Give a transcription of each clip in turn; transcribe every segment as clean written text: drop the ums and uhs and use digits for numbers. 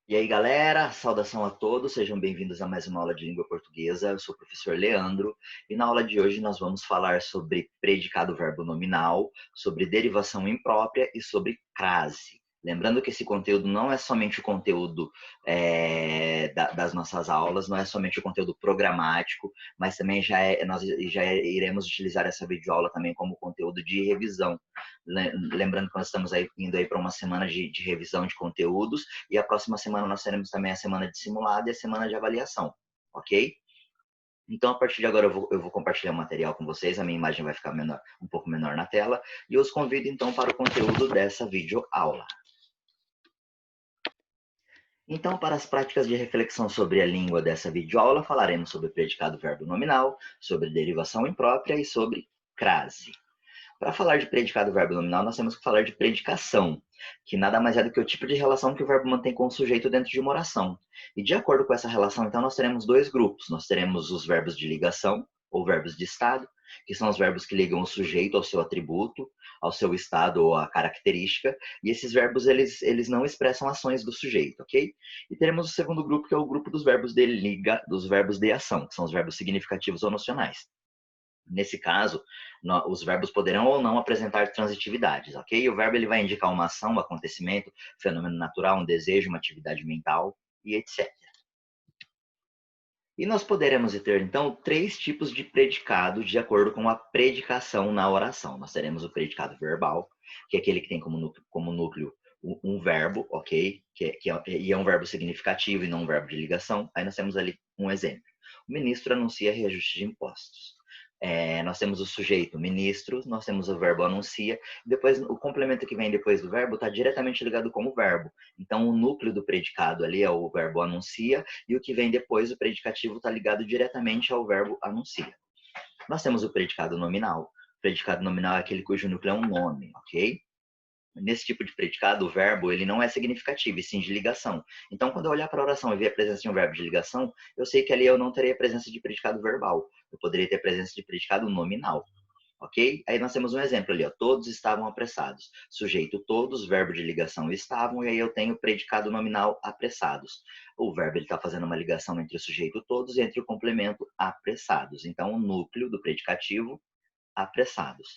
E aí, galera, saudação a todos, sejam bem-vindos a mais uma aula de língua portuguesa. Eu sou o professor Leandro e na aula de hoje nós vamos falar sobre predicado verbo nominal, sobre derivação imprópria e sobre crase. Lembrando que esse conteúdo não é somente o conteúdo das nossas aulas, não é somente o conteúdo programático, mas também nós já iremos utilizar essa videoaula também como conteúdo de revisão. Lembrando que nós estamos indo aí para uma semana de revisão de conteúdos, e a próxima semana nós teremos também a semana de simulado e a semana de avaliação, ok? Então, a partir de agora, eu vou compartilhar o material com vocês, a minha imagem vai ficar um pouco menor na tela, e eu os convido, então, para o conteúdo dessa videoaula. Então, para as práticas de reflexão sobre a língua dessa videoaula, falaremos sobre predicado verbo nominal, sobre derivação imprópria e sobre crase. Para falar de predicado verbo nominal, nós temos que falar de predicação, que nada mais é do que o tipo de relação que o verbo mantém com o sujeito dentro de uma oração. E de acordo com essa relação, então, nós teremos dois grupos. Nós teremos os verbos de ligação, ou verbos de estado, que são os verbos que ligam o sujeito ao seu atributo, ao seu estado ou à característica, e esses verbos, eles não expressam ações do sujeito, ok? E teremos o segundo grupo, que é o grupo dos verbos de liga, dos verbos de ação, que são os verbos significativos ou nocionais. Nesse caso, os verbos poderão ou não apresentar transitividades, ok? O verbo ele vai indicar uma ação, um acontecimento, fenômeno natural, um desejo, uma atividade mental e etc. E nós poderemos ter, então, três tipos de predicado de acordo com a predicação na oração. Nós teremos o predicado verbal, que é aquele que tem como núcleo um verbo, ok? E é um verbo significativo e não um verbo de ligação. Aí nós temos ali um exemplo. O ministro anuncia reajuste de impostos. Nós temos o sujeito ministro, nós temos o verbo anuncia, depois o complemento que vem depois do verbo está diretamente ligado com o verbo. Então, o núcleo do predicado ali é o verbo anuncia, e o que vem depois, o predicativo, está ligado diretamente ao verbo anuncia. Nós temos o predicado nominal. O predicado nominal é aquele cujo núcleo é um nome, ok? Nesse tipo de predicado, o verbo ele não é significativo, e sim de ligação. Então, quando eu olhar para a oração e ver a presença de um verbo de ligação, eu sei que ali eu não terei a presença de predicado verbal. Eu poderia ter a presença de predicado nominal. Ok? Aí nós temos um exemplo ali, ó. Todos estavam apressados. Sujeito todos, verbo de ligação estavam, e aí eu tenho predicado nominal apressados. O verbo está fazendo uma ligação entre o sujeito todos e entre o complemento apressados. Então, o núcleo do predicativo, apressados.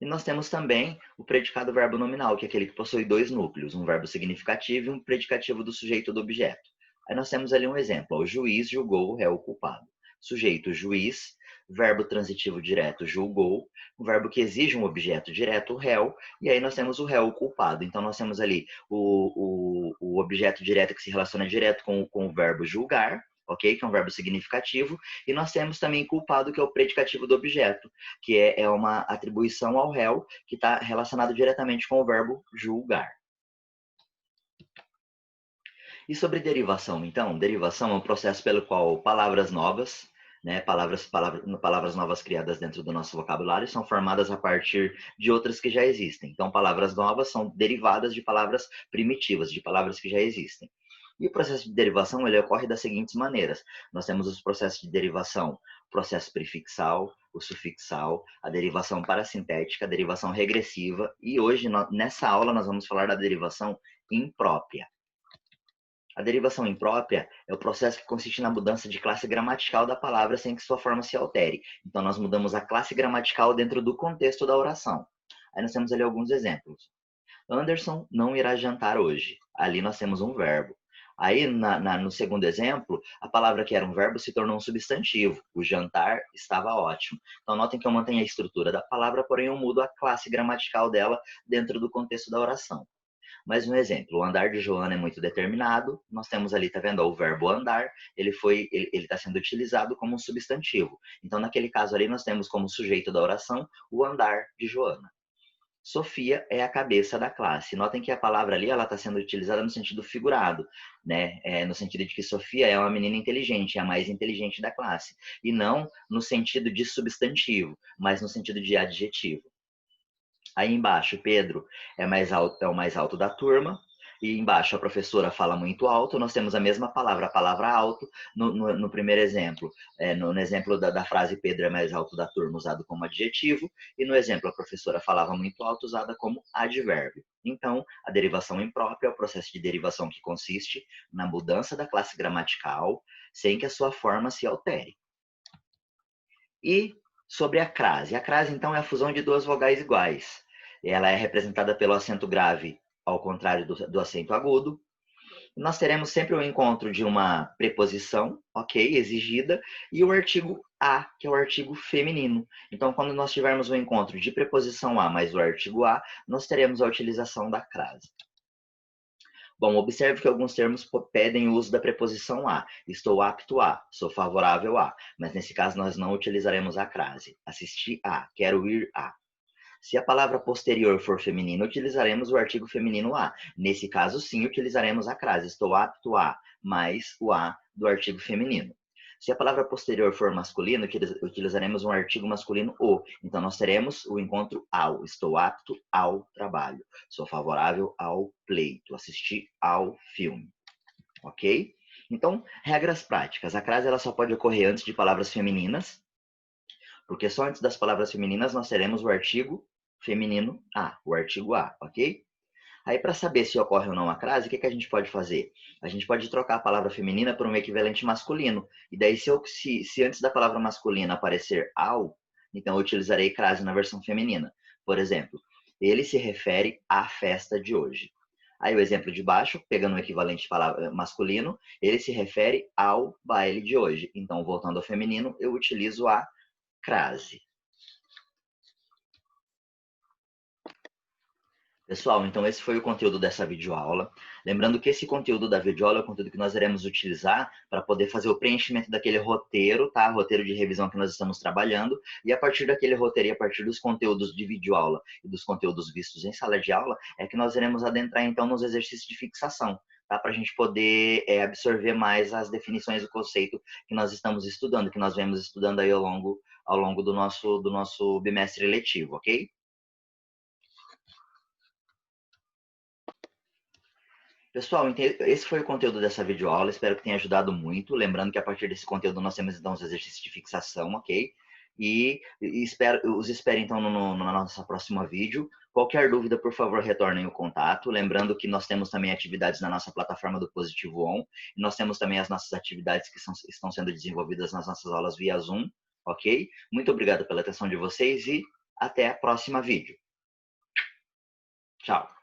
E nós temos também o predicado verbo nominal, que é aquele que possui dois núcleos, um verbo significativo e um predicativo do sujeito do objeto. Aí nós temos ali um exemplo, ó, o juiz julgou o réu culpado. Sujeito, juiz, verbo transitivo direto, julgou, um verbo que exige um objeto direto, o réu, e aí nós temos o réu culpado. Então nós temos ali o objeto direto que se relaciona direto com o verbo julgar, ok? Que é um verbo significativo, e nós temos também culpado, que é o predicativo do objeto, que é uma atribuição ao réu que está relacionado diretamente com o verbo julgar. E sobre derivação, então? Derivação é um processo pelo qual palavras novas, né, palavras novas criadas dentro do nosso vocabulário são formadas a partir de outras que já existem. Então, palavras novas são derivadas de palavras primitivas, de palavras que já existem. E o processo de derivação ele ocorre das seguintes maneiras. Nós temos os processos de derivação, o processo prefixal, o sufixal, a derivação parasintética, a derivação regressiva, e hoje, nessa aula, nós vamos falar da derivação imprópria. A derivação imprópria é o processo que consiste na mudança de classe gramatical da palavra sem que sua forma se altere. Então, nós mudamos a classe gramatical dentro do contexto da oração. Aí nós temos ali alguns exemplos. Anderson não irá jantar hoje. Ali nós temos um verbo. Aí, no segundo exemplo, a palavra que era um verbo se tornou um substantivo. O jantar estava ótimo. Então, notem que eu mantenho a estrutura da palavra, porém eu mudo a classe gramatical dela dentro do contexto da oração. Mais um exemplo, o andar de Joana é muito determinado. Nós temos ali, tá vendo, o verbo andar, ele está sendo utilizado como um substantivo. Então, naquele caso ali, nós temos como sujeito da oração o andar de Joana. Sofia é a cabeça da classe. Notem que a palavra ali ela está sendo utilizada no sentido figurado, né? No sentido de que Sofia é uma menina inteligente, é a mais inteligente da classe, e não no sentido de substantivo, mas no sentido de adjetivo. Aí embaixo, Pedro é o mais alto da turma. e embaixo a professora fala muito alto, nós temos a mesma palavra, a palavra alto, no primeiro exemplo. No exemplo da frase Pedro é mais alto da turma, usado como adjetivo, e no exemplo a professora falava muito alto, usada como advérbio. Então, a derivação imprópria é o processo de derivação que consiste na mudança da classe gramatical, sem que a sua forma se altere. E sobre a crase. A crase, então, é a fusão de duas vogais iguais. Ela é representada pelo acento grave ao contrário do acento agudo. Nós teremos sempre o encontro de uma preposição, ok, exigida, e o artigo a, que é o artigo feminino. Então, quando nós tivermos o encontro de preposição a mais o artigo a, nós teremos a utilização da crase. Bom, observe que alguns termos pedem o uso da preposição a. Estou apto a, sou favorável a. Mas nesse caso nós não utilizaremos a crase. Assistir a, quero ir a. Se a palavra posterior for feminina, utilizaremos o artigo feminino a. Nesse caso, sim, utilizaremos a crase. Estou apto a, mais o a do artigo feminino. Se a palavra posterior for masculina, utilizaremos um artigo masculino o. Então, nós teremos o encontro ao. Estou apto ao trabalho. Sou favorável ao pleito. Assistir ao filme. Ok? Então, regras práticas. A crase ela só pode ocorrer antes de palavras femininas, porque só antes das palavras femininas nós teremos o artigo feminino a, o artigo a, ok? Aí, para saber se ocorre ou não a crase, o que a gente pode fazer? A gente pode trocar a palavra feminina por um equivalente masculino. E daí, se antes da palavra masculina aparecer ao, então eu utilizarei crase na versão feminina. Por exemplo, ele se refere à festa de hoje. Aí o exemplo de baixo, pegando o equivalente palavra masculino, ele se refere ao baile de hoje. Então, voltando ao feminino, eu utilizo a crase. Pessoal, então esse foi o conteúdo dessa videoaula. Lembrando que esse conteúdo da videoaula é o conteúdo que nós iremos utilizar para poder fazer o preenchimento daquele roteiro, tá? Roteiro de revisão que nós estamos trabalhando. E a partir daquele roteiro e a partir dos conteúdos de videoaula e dos conteúdos vistos em sala de aula, é que nós iremos adentrar então nos exercícios de fixação, tá? Para a gente poder absorver mais as definições do conceito que nós estamos estudando, que nós vemos estudando aí ao longo do nosso bimestre letivo, ok? Pessoal, esse foi o conteúdo dessa videoaula, espero que tenha ajudado muito. Lembrando que a partir desse conteúdo nós temos então os exercícios de fixação, ok? E os espero então na nossa próxima vídeo. Qualquer dúvida, por favor, retornem o contato. Lembrando que nós temos também atividades na nossa plataforma do Positivo On. E nós temos também as nossas atividades que estão sendo desenvolvidas nas nossas aulas via Zoom, ok? Muito obrigado pela atenção de vocês e até a próxima vídeo. Tchau!